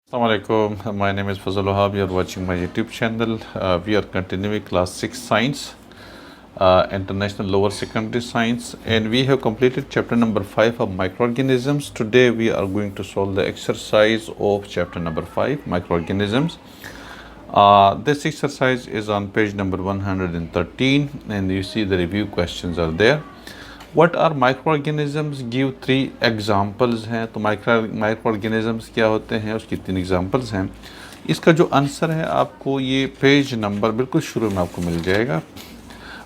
Assalamualaikum. My name is Fazal Wahab. You are watching my YouTube channel. We are continuing class 6 science, international lower secondary science, and we have completed chapter number 5 of microorganisms. Today we are going to solve the exercise of chapter number 5 microorganisms. This exercise is on page number 113, and you see the review questions are there. What are microorganisms? Give 3 examples हैं. तो microorganisms क्या होते हैं, उसकी 3 examples हैं. इसका जो answer है आपको ये पेज नंबर बिल्कुल शुरू में आपको मिल जाएगा.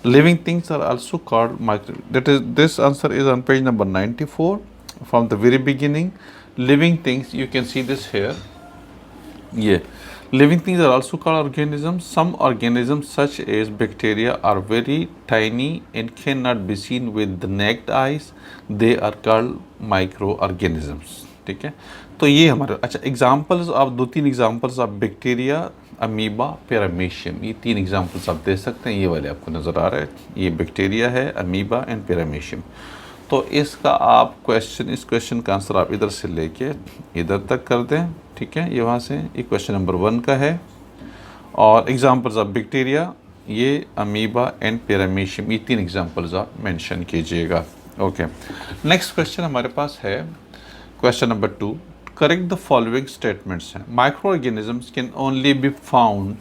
Living things are also called this answer is on page number 94 from the very beginning. Living things, you can see this here. Living things are also called organisms. Some organisms such as bacteria are very tiny and cannot be seen with the naked eyes. They are called microorganisms. ठीक है, तो ये हमारे examples आप 2-3 examples आप bacteria, amoeba, paramecium, ये 3 examples आप दे सकते हैं. ये वाले आपको नज़र आ रहा है, ये बैक्टीरिया है, अमीबा एंड पैरामीशियम. तो इसका आप इस क्वेश्चन का आंसर आप इधर से लेके इधर तक कर दें. ठीक है, ये वहाँ से ये क्वेश्चन नंबर 1 का है. और एग्जांपल्स ऑफ बैक्टीरिया, ये अमीबा एंड पैरामीशियम, ये 3 एग्जांपल्स आप मेंशन कीजिएगा. ओके, नेक्स्ट क्वेश्चन हमारे पास है question number 2. Correct the following statements हैं. Microorganisms can only be found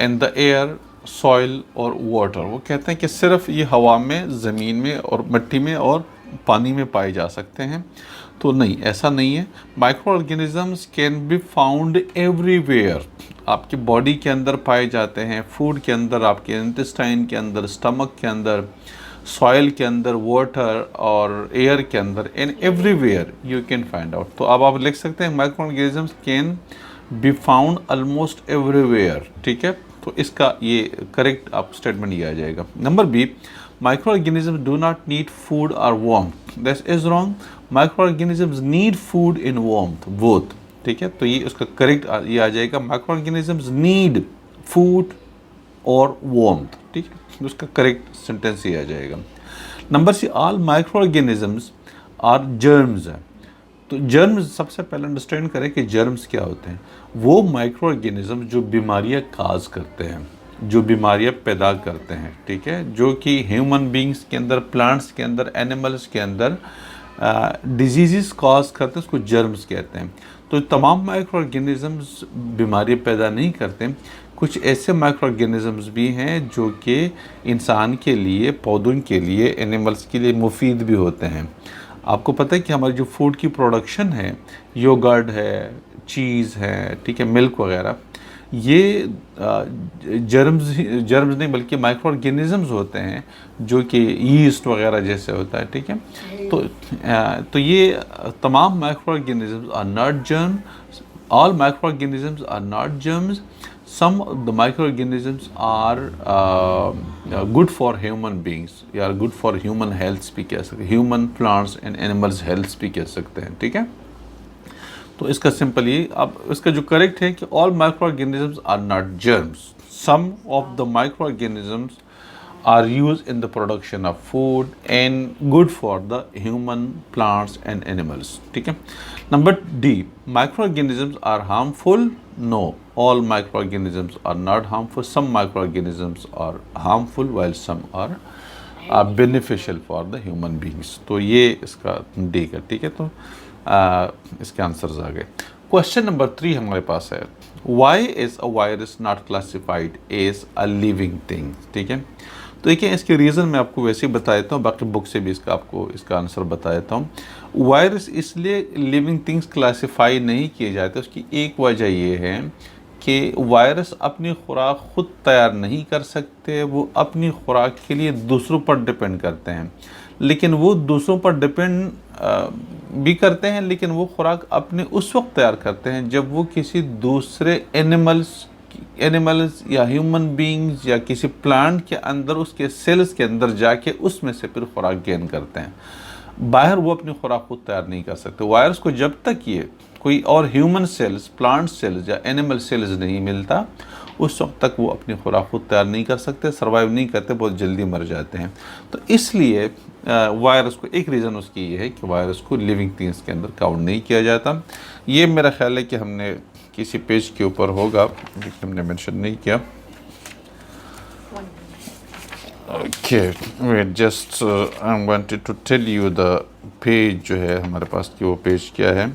in the air, soil और वाटर. वो कहते हैं कि सिर्फ ये हवा में, ज़मीन में और मिट्टी में और पानी में पाए जा सकते हैं. तो नहीं, ऐसा नहीं है. Micro organisms can be found everywhere. आपकी बॉडी के अंदर पाए जाते हैं, फूड के अंदर, आपके इंटेस्टाइन के अंदर, स्टमक के अंदर, सॉइल के अंदर, वाटर और एयर के अंदर, and everywhere you can find out. तो अब आप लिख सकते हैं microorganisms can be found almost everywhere. ठीक है, तो इसका ये करेक्ट आप स्टेटमेंट ये आ जाएगा. Number B, microorganisms do not need food or warmth. This is wrong. Microorganisms need food in warmth both. ठीक है, तो ये उसका करेक्ट ये आ जाएगा. Microorganisms need food और warmth. ठीक है, तो उसका करेक्ट सेंटेंस ये आ जाएगा. Number C, all microorganisms are germs है. तो जर्म्स सबसे पहले अंडरस्टैंड करें कि जर्म्स क्या होते हैं. वो माइक्रो ऑर्गेनिज्म जो बीमारियां काज करते हैं, जो बीमारियां पैदा करते हैं. ठीक है, जो कि ह्यूमन बींग्स के अंदर, प्लांट्स के अंदर, एनिमल्स के अंदर डिजीज़ कॉज करते हैं, उसको जर्म्स कहते हैं. तो तमाम माइक्रो ऑर्गेनिजम्स बीमारी पैदा नहीं करते. कुछ ऐसे माइक्रो ऑर्गेनिजम्स भी हैं जो कि इंसान के लिए, पौधों के लिए, एनिमल्स के लिए मुफीद भी होते हैं. आपको पता है कि हमारी जो फूड की प्रोडक्शन है, योगर्ट है, चीज़ है, ठीक है, मिल्क वगैरह, ये जर्म्स नहीं बल्कि माइक्रो ऑर्गेनिजम्स होते हैं, जो कि यीस्ट वगैरह जैसे होता है. ठीक है, तो ये तमाम microorganisms are not germs. All microorganisms are not germs. Some of the microorganisms are good for human beings, या good for human health भी कह सकते हैं, human, plants and animals health भी कह सकते हैं. ठीक है, तो इसका सिंपल ये, अब इसका जो करेक्ट है कि all microorganisms are not germs. Some of the microorganisms are used in the production of food and good for the human, plants and animals. ठीक है. Number D, microorganisms are harmful? No, all microorganisms are not harmful. Some microorganisms are harmful while some are beneficial for the human beings. तो ये इसका D का. ठीक है, तो इसके आंसर्स आ गए. क्वेश्चन नंबर 3 हमारे पास है, Why is a virus not classified as a living thing? ठीक है, तो देखिए इसके रीज़न मैं आपको वैसे ही बता देता हूँ, बाकी बुक से भी इसका आंसर बता देता हूँ. वायरस इसलिए लिविंग थिंग्स क्लासीफाई नहीं किए जाते, उसकी एक वजह ये है कि वायरस अपनी खुराक खुद तैयार नहीं कर सकते. वो अपनी खुराक के लिए दूसरों पर डिपेंड करते हैं, लेकिन वो दूसरों पर डिपेंड भी करते हैं, लेकिन वो खुराक अपने उस वक्त तैयार करते हैं जब वो किसी दूसरे एनिमल्स या ह्यूमन बींग्स या किसी प्लांट के अंदर, उसके सेल्स के अंदर जाके उसमें से फिर खुराक गेन करते हैं. बाहर वो अपनी खुराक खुद तैयार नहीं कर सकते. वायरस को जब तक ये कोई और ह्यूमन सेल्स, प्लांट सेल्स या एनिमल सेल्स नहीं मिलता, उस वक्त तक वो अपनी खुराक खुद तैयार नहीं कर सकते, सर्वाइव नहीं करते, बहुत जल्दी मर जाते हैं. तो इसलिए वायरस को, एक रीज़न उसकी ये है कि वायरस को लिविंग थिंग्स के अंदर काउंट नहीं किया जाता. ये मेरा ख्याल है कि हमने किसी पेज के ऊपर होगा, लेकिन हमने मेंशन नहीं किया। Okay wait just I wanted to tell you the page जो है हमारे पास कि वो पेज क्या है।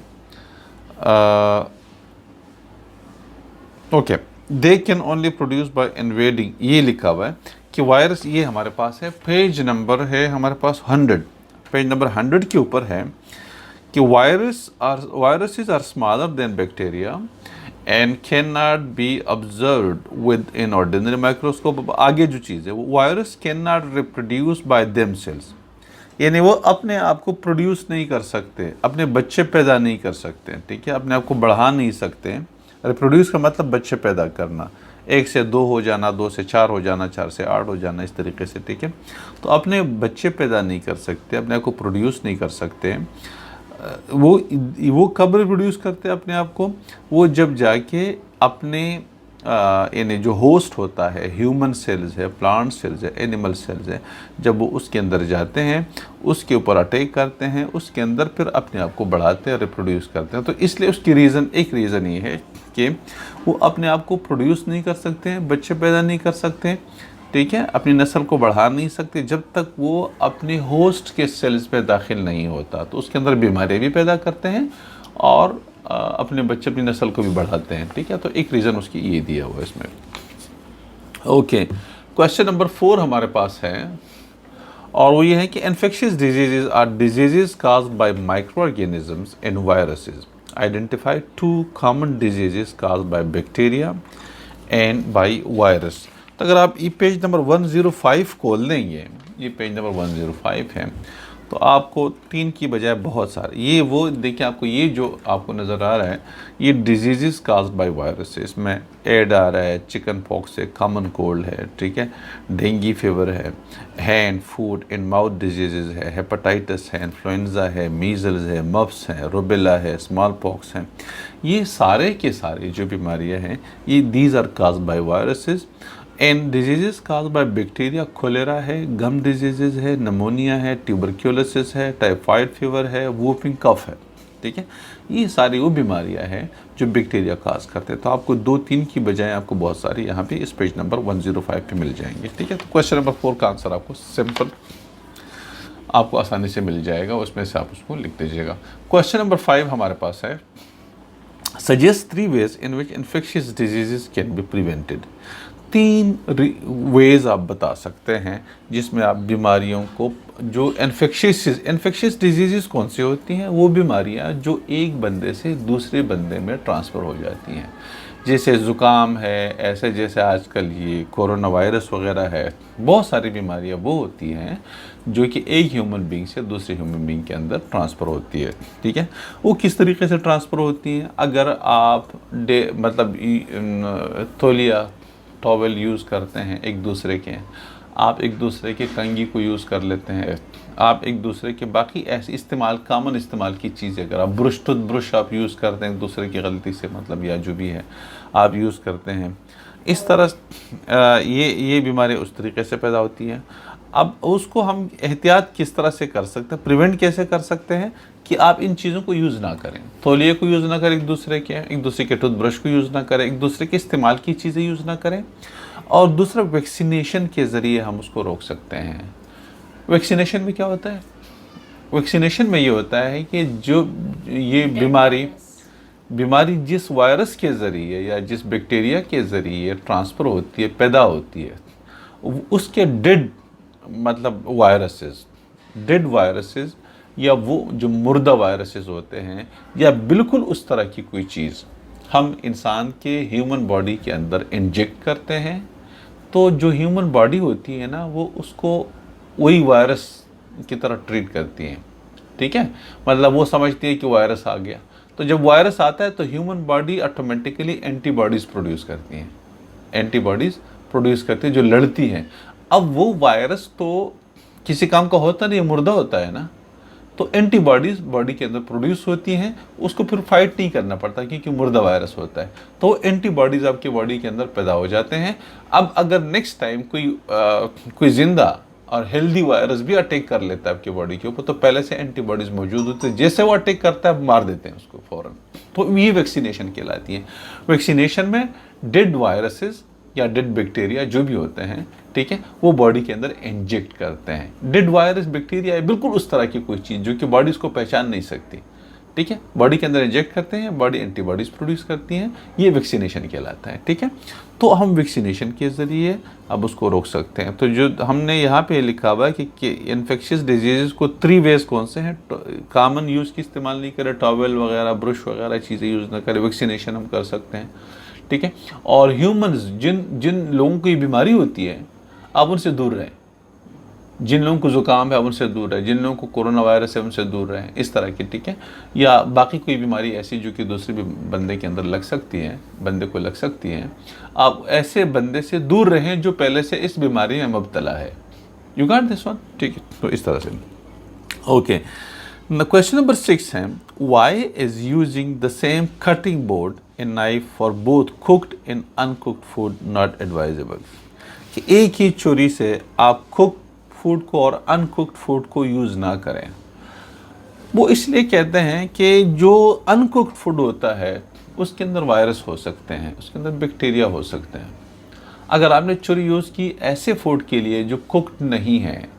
Okay, they can only produce by invading, ये लिखा हुआ है कि वायरस, ये हमारे पास है पेज नंबर है हमारे पास 100, पेज नंबर 100 के ऊपर है कि viruses are smaller than bacteria and can not be observed within ordinary microscope. आगे जो चीज़ है वो virus can not reproduce by themselves, यानी वो अपने आप को प्रोड्यूस नहीं कर सकते, अपने बच्चे पैदा नहीं कर सकते, ठीक है, अपने आप को बढ़ा नहीं सकते। रिप्रोड्यूस का मतलब बच्चे पैदा करना, 1 से 2 हो जाना, 2 से 4 हो जाना, 4 से 8 हो जाना, इस तरीके से, ठीक है। तो अपने बच्चे पैदा नहीं कर सकते, अपने आप को प्रोड्यूस नहीं कर सकते। वो कब रिप्रोड्यूस करते हैं अपने आप को? वो जब जाके अपने यानी जो होस्ट होता है, ह्यूमन सेल्स है, प्लांट सेल्स है, एनिमल सेल्स है, जब वो उसके अंदर जाते हैं, उसके ऊपर अटैक करते हैं, उसके अंदर फिर अपने आप को बढ़ाते हैं, रिप्रोड्यूस करते हैं। तो इसलिए उसकी एक रीज़न ये है कि वो अपने आप को प्रोड्यूस नहीं कर सकते हैं, बच्चे पैदा नहीं कर सकते, ठीक है, अपनी नस्ल को बढ़ा नहीं सकते जब तक वो अपने होस्ट के सेल्स पे दाखिल नहीं होता। तो उसके अंदर बीमारियाँ भी पैदा करते हैं और अपने बच्चे अपनी नस्ल को भी बढ़ाते हैं, ठीक है। तो एक रीज़न उसकी ये दिया हुआ है इसमें। ओके, क्वेश्चन नंबर 4 हमारे पास है और वो ये है कि infectious diseases are diseases caused by microorganisms and viruses. Identify 2 common diseases caused by bacteria and by virus. तो अगर आप ये पेज नंबर 105 खोल देंगे, ये पेज नंबर 105 है, तो आपको 3 की बजाय बहुत सारे, ये वो देखिए, आपको ये जो आपको नज़र आ रहा है ये डिजीज़ काज्ड बाय वायरस है। इसमें एड आ रहा है, चिकन पॉक्स है, कॉमन कोल्ड है, ठीक है, डेंगू फीवर है, hand food and mouth disease है, हेपेटाइटिस है, इन्फ्लुएंजा है, मीजल्स है, मप्स है, रूबेला है, स्मॉल पॉक्स है। ये सारे के सारे जो बीमारियाँ हैं ये these are caused by viruses and diseases caused by bacteria. Cholera है, गम डिजीज़ है, नमोनिया है, ट्यूबरक्यूलोसिस है, टाइफाइड फीवर है, वूफिंग कफ है, ठीक है। ये सारी वो बीमारियां हैं जो बैक्टीरिया काज करते हैं। तो आपको 2-3 की बजाय आपको बहुत सारी यहाँ पे इस पेज नंबर 105 पे मिल जाएंगे, ठीक है। तो क्वेश्चन नंबर 4 का आंसर आपको सिंपल, आपको आसानी से मिल जाएगा, उसमें से आप उसको लिख दीजिएगा। क्वेश्चन नंबर 5 हमारे पास है, suggest 3 ways in which infectious diseases can be prevented. 3 ways आप बता सकते हैं जिसमें आप बीमारियों को, जो इन्फेक्शियस डिजीज़ कौन सी होती हैं? वो बीमारियां जो एक बंदे से दूसरे बंदे में ट्रांसफ़र हो जाती हैं, जैसे ज़ुकाम है, ऐसे जैसे आजकल ये कोरोना वायरस वगैरह है। बहुत सारी बीमारियां वो होती हैं जो कि एक ह्यूमन बीइंग से दूसरे ह्यूमन बीइंग के अंदर ट्रांसफ़र होती है, ठीक है। वो किस तरीके से ट्रांसफ़र होती हैं? अगर आप तौलिया टॉवेल यूज़ करते हैं एक दूसरे के, आप एक दूसरे के कंघी को यूज़ कर लेते हैं, आप एक दूसरे के बाकी ऐसे कॉमन इस्तेमाल की चीज़ें, अगर आप टूथब्रश आप यूज़ करते हैं एक दूसरे की गलती से, मतलब या जो भी है आप यूज़ करते हैं, इस तरह ये बीमारी उस तरीके से पैदा होती है। अब उसको हम एहतियात किस तरह से कर सकते हैं, प्रिवेंट कैसे कर सकते हैं कि आप इन चीज़ों को यूज़ ना करें, तौलिए को यूज़ ना करें, एक दूसरे के टूथब्रश को यूज़ ना करें, एक दूसरे के इस्तेमाल की चीज़ें यूज़ ना करें। और दूसरा, वैक्सीनेशन के ज़रिए हम उसको रोक सकते हैं। वैक्सीनेशन में क्या होता है? वैक्सीनेशन में ये होता है कि जो ये बीमारी जिस वायरस के ज़रिए या जिस बैक्टीरिया के ज़रिए ट्रांसफ़र होती है, पैदा होती है, उसके डेड वायरसेस या वो जो मुर्दा वायरसेस होते हैं या बिल्कुल उस तरह की कोई चीज़ हम इंसान के ह्यूमन बॉडी के अंदर इंजेक्ट करते हैं, तो जो ह्यूमन बॉडी होती है ना, वो उसको वही वायरस की तरह ट्रीट करती है, ठीक है। मतलब वो समझती है कि वायरस आ गया, तो जब वायरस आता है तो human body automatically antibodies produce करती है जो लड़ती हैं। अब वो वायरस तो किसी काम का होता नहीं, मुर्दा होता है ना, तो एंटीबॉडीज़ बॉडी के अंदर प्रोड्यूस होती हैं, उसको फिर फाइट नहीं करना पड़ता क्योंकि मुर्दा वायरस होता है, तो एंटीबॉडीज़ आपकी बॉडी के अंदर पैदा हो जाते हैं। अब अगर नेक्स्ट टाइम कोई ज़िंदा और हेल्दी वायरस भी अटैक कर लेता है आपकी बॉडी के ऊपर, तो पहले से एंटीबॉडीज मौजूद होते हैं, जैसे वो अटैक करता है मार देते हैं उसको फौरन। तो ये वैक्सीनेशन कहलाती है। वैक्सीनेशन में डेड वायरसेस या डेड बैक्टीरिया जो भी होते हैं, ठीक है, वो बॉडी के अंदर इंजेक्ट करते हैं। डेड वायरस बैक्टीरिया है बिल्कुल उस तरह की कोई चीज़ जो कि बॉडी इसको पहचान नहीं सकती, ठीक है, बॉडी के अंदर इंजेक्ट करते हैं, बॉडी एंटीबॉडीज प्रोड्यूस करती हैं, ये वैक्सीनेशन कहलाता है, ठीक है। तो हम वैक्सीनेशन के ज़रिए अब उसको रोक सकते हैं। तो जो हमने यहाँ पे लिखा हुआ है कि इन्फेक्शियस डिजीज़ को 3 वेज कौन से हैं, कॉमन यूज़ की इस्तेमाल नहीं करें, टॉवेल वगैरह ब्रश वगैरह चीज़ें यूज़ ना करें, वैक्सीनेशन हम कर सकते हैं, ठीक है। और ह्यूमंस जिन लोगों की बीमारी होती है आप उनसे दूर रहें, जिन लोगों को ज़ुकाम है उनसे दूर रहे, जिन लोगों को कोरोना वायरस है उनसे दूर रहें, इस तरह की, ठीक है। या बाकी कोई बीमारी ऐसी जो कि दूसरे भी बंदे के अंदर लग सकती है, बंदे को लग सकती है, आप ऐसे बंदे से दूर रहें जो पहले से इस बीमारी में मुब्तला है। यू गॉट दिस वन, ठीक है। तो इस तरह से ओके। क्वेश्चन नंबर 6 है, why is using the same cutting board and knife for both cooked and uncooked food not advisable. कि एक ही छुरी से आप कुक फूड को और अनकुक्ड फूड को यूज़ ना करें। वो इसलिए कहते हैं कि जो अनकुक्ड फूड होता है उसके अंदर वायरस हो सकते हैं, उसके अंदर बैक्टीरिया हो सकते हैं। अगर आपने छुरी यूज़ की ऐसे फूड के लिए जो कुक्ड नहीं है,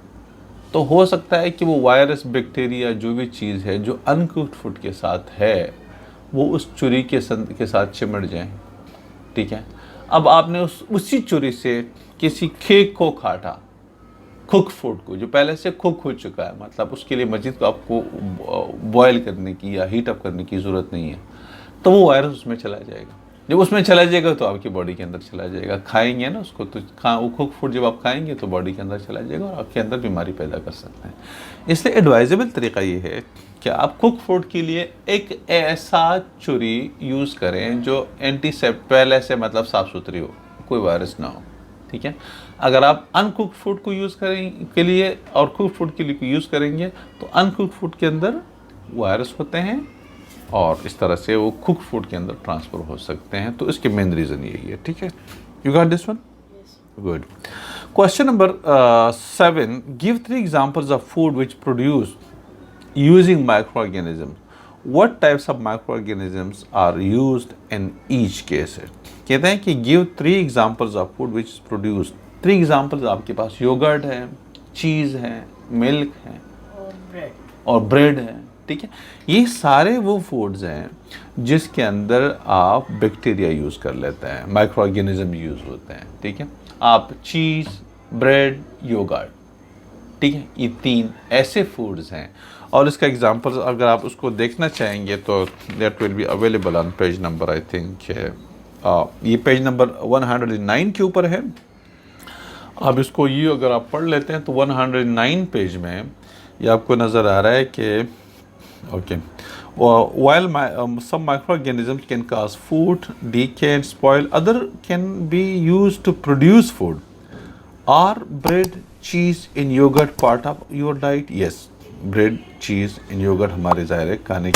तो हो सकता है कि वो वायरस बैक्टीरिया जो भी चीज़ है जो अनकुक्ड फूड के साथ है वो उस छुरी के साथ चिमट जाए, ठीक है। अब आपने उसी छुरी से किसी केक को काटा, कुक फूड को जो पहले से कुक हो चुका है, मतलब उसके लिए मजीद को आपको बॉयल करने की या हीट अप करने की ज़रूरत नहीं है, तो वो वायरस उसमें चला जाएगा। जब उसमें चला जाएगा तो आपकी बॉडी के अंदर चला जाएगा, खाएंगे ना उसको, तो वो कुक फूड जब आप खाएंगे तो बॉडी के अंदर चला जाएगा और आपके अंदर बीमारी पैदा कर सकते हैं। इसलिए एडवाइजेबल तरीका ये है कि आप कुक फूड के लिए एक ऐसा छुरी यूज़ करें जो एंटीसेप्ट पहले से मतलब साफ़ सुथरी हो, कोई वायरस ना हो, ठीक है। अगर आप अनकुक्ड फूड को यूज़ करें के लिए और कुक फूड के लिए यूज़ करेंगे तो अनकुक्ड फूड के अंदर वायरस होते हैं और इस तरह से वो कुक फूड के अंदर ट्रांसफ़र हो सकते हैं। तो इसके मेन रीज़न यही है, ठीक है। You got this one, good. Question number 7, give 3 examples of food which produce using micro organism. What types of microorganisms are used in each case? कहते हैं कि give 3 examples of food which is produced. 3 examples आपके पास yogurt है, चीज़ है, milk है और bread है, ठीक है। ये सारे वो फूड्स हैं जिसके अंदर आप बैक्टीरिया यूज़ कर लेते हैं, माइक्रो ऑर्गेनिज्म यूज़ होते हैं, ठीक है। आप चीज़, ब्रेड, योगर्ट, ठीक है, ये 3 ऐसे फूड्स हैं। और इसका एग्जांपल्स अगर आप उसको देखना चाहेंगे तो that will be available on page number, I think ये पेज नंबर 109 के ऊपर है। अब इसको ये अगर आप पढ़ लेते हैं तो 109 पेज में ये आपको नज़र आ रहा है कि okay, while some microorganisms can cause food decay and spoil, other can be used to produce food. Are bread, cheese in yogurt part of your diet? Yes, bread, cheese in yogurt हमारे ज़ाहिर है खाने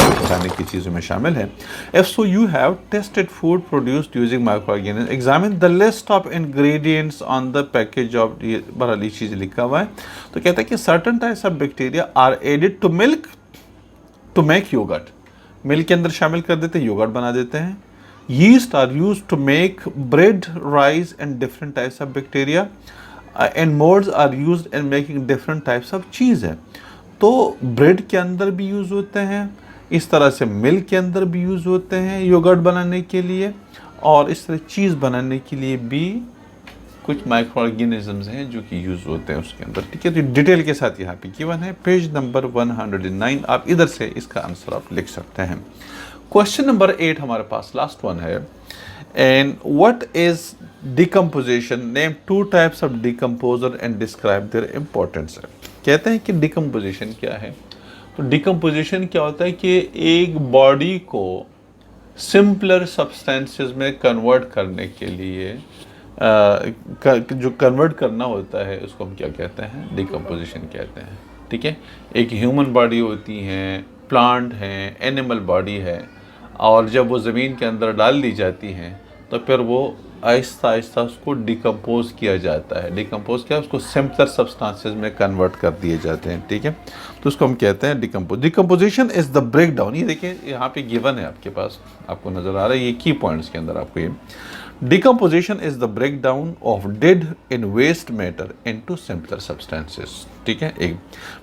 की चीज़ों में शामिल है। If so, you have tested food produced using microorganisms. Examine the list of ingredients on the package of, ये बहरहाल ये चीज़ लिखा हुआ है। तो कहता है कि certain types of bacteria are added to milk to make yogurt. Milk के अंदर शामिल कर देते हैं, योगर्ट बना देते हैं। Yeast are used to make bread, rice and different types of bacteria. And molds are used in making different types of cheese है। तो ब्रेड के अंदर भी यूज़ होते हैं, इस तरह से मिल्क के अंदर भी यूज़ होते हैं योगर्ट बनाने के लिए, और इस तरह चीज़ बनाने के लिए भी कुछ माइक्रो ऑर्गेनिजम्स हैं जो कि यूज़ होते हैं उसके अंदर, ठीक है। तो डिटेल के साथ यहाँ पे गिवन है पेज नंबर 109, आप इधर से इसका आंसर आप लिख सकते हैं। क्वेश्चन नंबर 8 हमारे पास लास्ट वन है, and what is decomposition, name 2 types of decomposer and describe their importance. कहते हैं कि डिकम्पोजिशन क्या है। तो डिकम्पोजिशन क्या होता है कि एक बॉडी को सिंपलर सब्सटेंसेस में कन्वर्ट करने के लिए जो कन्वर्ट करना होता है उसको हम क्या कहते हैं, डिकम्पोजिशन कहते हैं, ठीक है। एक ह्यूमन बॉडी होती है, प्लांट है, एनिमल बॉडी है, और जब वो ज़मीन के अंदर डाल दी जाती हैं तो फिर वो आहिस्ता आहिस्ता उसको डिकम्पोज किया जाता है। डिकम्पोज क्या, उसको सिंपलर सब्सटेंसेस में कन्वर्ट कर दिए जाते हैं, ठीक है। तो उसको हम कहते हैं decomposition is the break down. ये देखिए यहाँ पे गिवन है आपके पास, आपको नज़र आ रहा है ये की पॉइंट्स के अंदर आपको ये decomposition is the break down of dead in waste matter into simpler substances, ठीक है। एक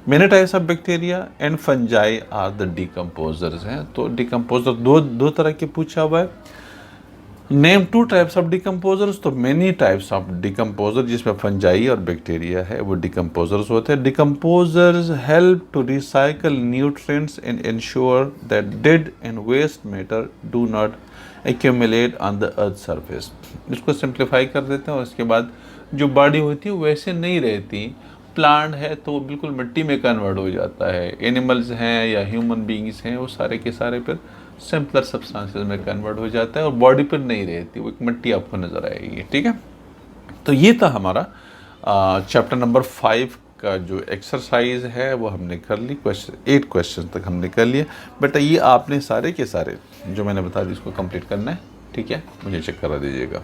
many types of bacteria and fungi are the decomposers हैं। तो डिकम्पोजर दो तरह के पूछा हुआ है। Name two types of decomposers, तो मेनी टाइप्स ऑफ डिकम्पोजर जिसमें फंजाई और बैक्टीरिया है वो डिकम्पोजर्स होते हैं। Decomposers help to recycle nutrients and ensure that dead and waste matter do not accumulate on the earth surface. इसको simplify कर देते हैं और इसके बाद जो बॉडी होती है वैसे नहीं रहती। प्लांट है तो वो बिल्कुल मिट्टी में कन्वर्ट हो जाता है, एनिमल्स हैं या ह्यूमन बींग्स हैं वो सारे के सारे फिर सिंपलर सब्सटेंसेस में कन्वर्ट हो जाता है और बॉडी पर नहीं रहती, वो एक मिट्टी आपको नज़र आएगी, ठीक है। तो ये था हमारा चैप्टर नंबर 5 का जो एक्सरसाइज है वो हमने कर ली। 8 क्वेश्चन तक हमने कर लिए। बेटा ये आपने सारे के सारे जो मैंने बता दी इसको कंप्लीट करना है, ठीक है। मुझे चेक करा दीजिएगा।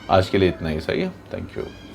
आज के लिए इतना ही सही है। Thank you.